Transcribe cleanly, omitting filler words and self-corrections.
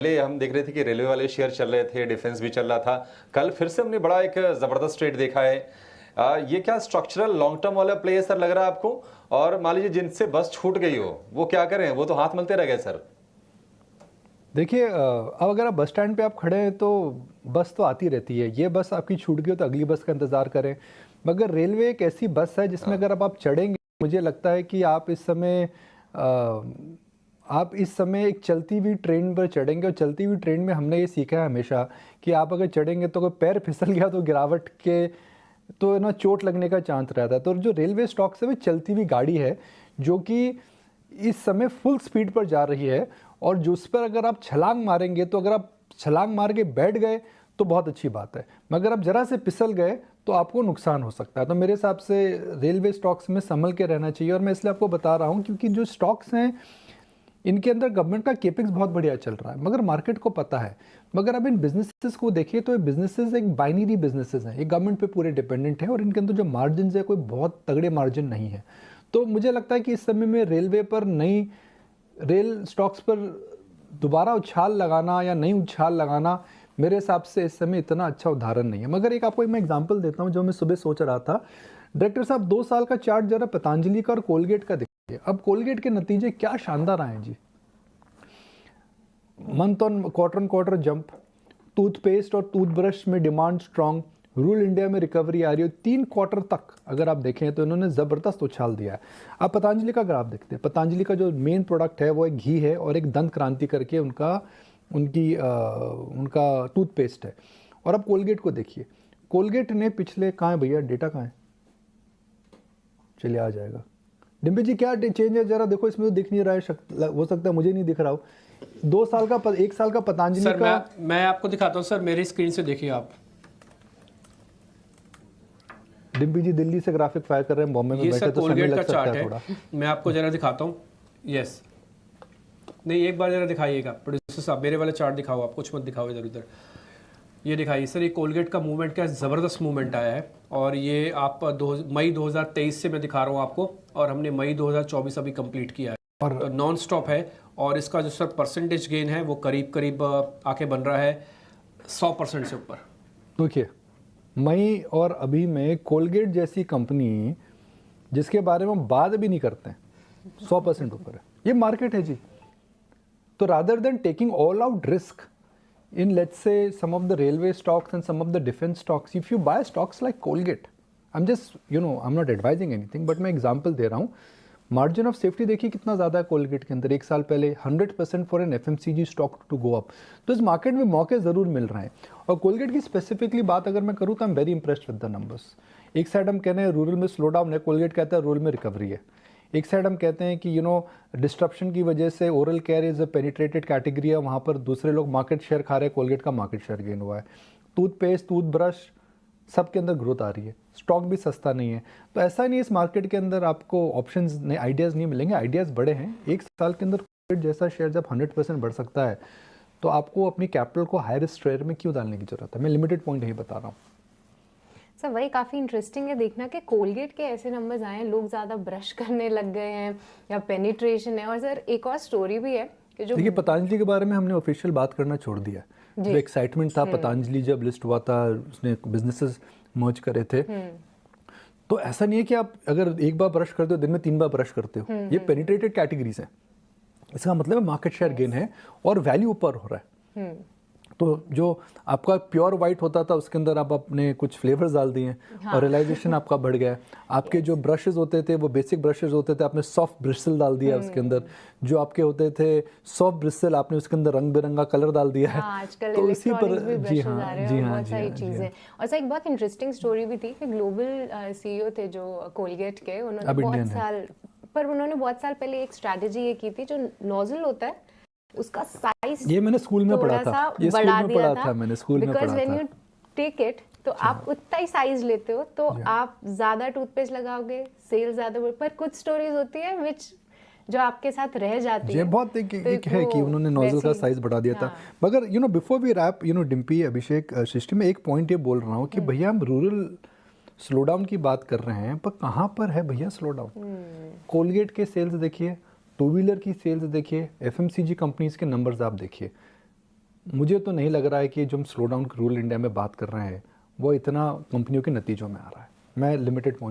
पहले हम देख रहे थे कि रेलवे वाले शेयर चल रहे थे, डिफेंस भी चल रहा था। कल फिर से हमने बड़ा एक जबरदस्त ट्रेड देखा है। ये क्या स्ट्रक्चरल लॉन्ग टर्म वाला प्ले है सर, लग रहा है आपको? और मान लीजिए जिनसे बस छूट गई हो वो क्या करें, वो तो हाथ मलते रह गए सर। देखिए, अब अगर आप बस स्टैंड पे आप खड़े हैं तो बस तो आती रहती है। ये बस आपकी छूट गई हो तो अगली बस का इंतज़ार करें। मगर रेलवे एक ऐसी बस है जिसमें अगर अब आप चढ़ेंगे, मुझे लगता है कि आप इस समय एक चलती हुई ट्रेन पर चढ़ेंगे। और चलती हुई ट्रेन में हमने ये सीखा है हमेशा कि आप अगर चढ़ेंगे तो कोई पैर फिसल गया तो गिरावट के तो ना चोट लगने का चांस रहता है। तो जो रेलवे स्टॉक्स है वो चलती हुई गाड़ी है जो कि इस समय फुल स्पीड पर जा रही है। और जो उस पर अगर आप छलांग मारेंगे तो अगर आप छलांग मार के बैठ गए तो बहुत अच्छी बात है, मगर आप ज़रा से फिसल गए तो आपको नुकसान हो सकता है। तो मेरे हिसाब से रेलवे स्टॉक्स में संभल के रहना चाहिए। और मैं इसलिए आपको बता रहा हूँ क्योंकि जो स्टॉक्स हैं इनके अंदर गवर्नमेंट का केपेक्स बहुत बढ़िया चल रहा है, मगर मार्केट को पता है। मगर अब इन बिजनेसेस को देखिए तो ये बिजनेसेस एक बाइनरी बिजनेसेस हैं, ये गवर्नमेंट पे पूरे डिपेंडेंट हैं और इनके अंदर जो मार्जिन है कोई बहुत तगड़े मार्जिन नहीं है। तो मुझे लगता है कि इस समय में रेलवे पर नई रेल स्टॉक्स पर दोबारा उछाल लगाना या नई उछाल लगाना मेरे हिसाब से इस समय इतना अच्छा उदाहरण नहीं है। मगर एक आपको मैं एग्जांपल देता हूं जो मैं सुबह सोच रहा था। डायरेक्टर साहब 2 साल का चार्ट जरा पतंजलि का और कोलगेट का देखिए। अब कोलगेट के नतीजे क्या शानदार आए जी। Month on quarter jump, toothpaste और टूथब्रश में डिमांड स्ट्रांग, रूरल इंडिया में रिकवरी आ रही है। 3 क्वार्टर तक अगर आप देखें तो इन्होंने ज़बरदस्त उछाल दिया है। आप पतंजलि का ग्राफ देखते हैं, पतंजलि का जो मेन प्रोडक्ट है वो एक घी है और एक दंत क्रांति करके उनका टूथपेस्ट है। और अब कोलगेट को देखिए, कोलगेट ने पिछले कहाँ है भैया, डेटा कहाँ है, चलिए आ जाएगा। डिम्पी जी क्या चेंज है जरा देखो, इसमें तो दिख नहीं रहा है, हो सकता है मुझे नहीं दिख रहा हो। 2 साल का 1 साल का पतंजलि सर का मैं आपको दिखाता हूँ सर, मेरी स्क्रीन से देखिए आप। डिम्पी जी दिल्ली से ग्राफिक फायर कर रहे हैं, बॉम्बे में बैठे तो समय लग सकता है थोड़ा। मैं आपको जरा दिखाता हूँ। यस, नहीं एक बार जरा दिखाइएगा प्रोड्यूसर साहब, मेरे वाला चार्ट दिखाओ आप, कुछ मत दिखाओ इधर उधर। ये दिखाइए सर, ये कोलगेट का मूवमेंट क्या ज़बरदस्त मूवमेंट आया है। और ये आप मई 2023 से मैं दिखा रहा हूँ आपको, और हमने मई 2024 अभी कंप्लीट किया है और तो नॉन स्टॉप है। और इसका जो सर परसेंटेज गेन है वो करीब करीब आके बन रहा है 100% से ऊपर। देखिए मई और अभी में कोलगेट जैसी कंपनी जिसके बारे में हम बात भी नहीं करते हैं 100% ऊपर है। ये मार्केट है जी। तो rather than taking all out risk in let's say some of the railway stocks and some of the defense stocks, if you buy stocks like Colgate, I'm just I'm not advising anything but मैं example दे रहा हूँ। Margin of safety देखिए कितना ज़्यादा है Colgate के अंदर। 1 साल पहले 100% for an FMCG stock to go up. तो इस मार्केट में मौके ज़रूर मिल रहे हैं। और कोलगेट की स्पेसिफिकली बात अगर मैं करूँ तो I am very impressed with the numbers. एक साइड हम कह रहे हैं रूरल में स्लो डाउन है, कोलगेट कहता है रूरल में रिकवरी है। एक साइड हम कहते हैं कि डिस्ट्रप्शन की वजह से oral care is a penetrated category है, वहाँ पर दूसरे लोग मार्केट शेयर खा रहे हैं, कोलगेट का मार्केट शेयर गेन हुआ है। टूथपेस्ट, टूथब्रश सबके अंदर ग्रोथ आ रही है, स्टॉक भी सस्ता नहीं है। तो ऐसा नहीं, इस मार्केट के अंदर आपको ऑप्शंस नहीं, आइडियाज़ नहीं मिलेंगे, आइडियाज़ बड़े हैं। 1 साल के अंदर कोलगेट जैसा शेयर जब 100% बढ़ सकता है तो आपको अपनी कैपिटल को हाई रिस्क शेयर में क्यों डालने की जरूरत है। मैं लिमिटेड पॉइंट यही बता रहा हूँ सर। वही काफ़ी इंटरेस्टिंग है देखना कि कोलगेट के ऐसे नंबर्स आए हैं, लोग ज़्यादा ब्रश करने लग गए हैं या पेनिट्रेशन है। और सर एक और स्टोरी भी है कि जो देखिए पतंजलि के बारे में हमने ऑफिशियल बात करना छोड़ दिया। जो एक्साइटमेंट था पतंजलि जब लिस्ट हुआ था, उसने बिजनेसेस मर्ज करे थे, तो ऐसा नहीं है कि आप अगर एक बार ब्रश करते हो दिन में 3 बार ब्रश करते हो। ये पेनिट्रेटेड कैटेगरीज है, इसका मतलब है मार्केट शेयर गेन है और वैल्यू ऊपर हो रहा है। तो जो आपका प्योर वाइट होता था उसके अंदर आप अपने कुछ फ्लेवर्स डाल दिए और रियलाइजेशन आपका बढ़ गया। आपके जो ब्रशेस होते थे वो बेसिक ब्रशेस होते थे, आपने सॉफ्ट ब्रिस्टल डाल दिया उसके अंदर। जो आपके होते थे सॉफ्ट ब्रिस्टल, आपने उसके अंदर रंग बिरंगा कलर डाल दिया है। आजकल तो इसी पर जी हाँ बहुत सारी चीज़ें। और सर एक बहुत इंटरेस्टिंग स्टोरी भी थी कि ग्लोबल CEO थे जो कोलगेट के, उन्होंने बहुत साल पहले एक स्ट्रैटेजी ये की थी, जो नोजल होता है उसका साइज, ये मैंने स्कूल में पढ़ा था, ये स्कूल में पढ़ा था, मैंने स्कूल में पढ़ा था। व्हेन यू टेक इट तो आप उतना ही साइज लेते हो तो आप ज्यादा टूथपेस्ट लगाओगे, सेल ज्यादा। पर कुछ स्टोरीज होती है विच जो आपके साथ रह जाती है। ये बहुत एक है कि उन्होंने नोजल का साइज बढ़ा दिया था। मगर बिफोर वी रैप, डिम्पी, अभिषेक, सृष्टि, में एक पॉइंट ये बोल रहा हूँ कि भैया हम रूरल स्लो डाउन की बात कर रहे हैं, पर कहाँ पर है भैया स्लो डाउन। कोलगेट के सेल्स देखिए, टू व्हीलर की सेल्स देखिए, FMCG कंपनीज के नंबर्स आप देखिए, मुझे तो नहीं लग रहा है कि जो हम स्लो डाउन रूल इंडिया में बात कर रहे हैं वो इतना कंपनियों के नतीजों में आ रहा है। मैं लिमिटेड पॉइंट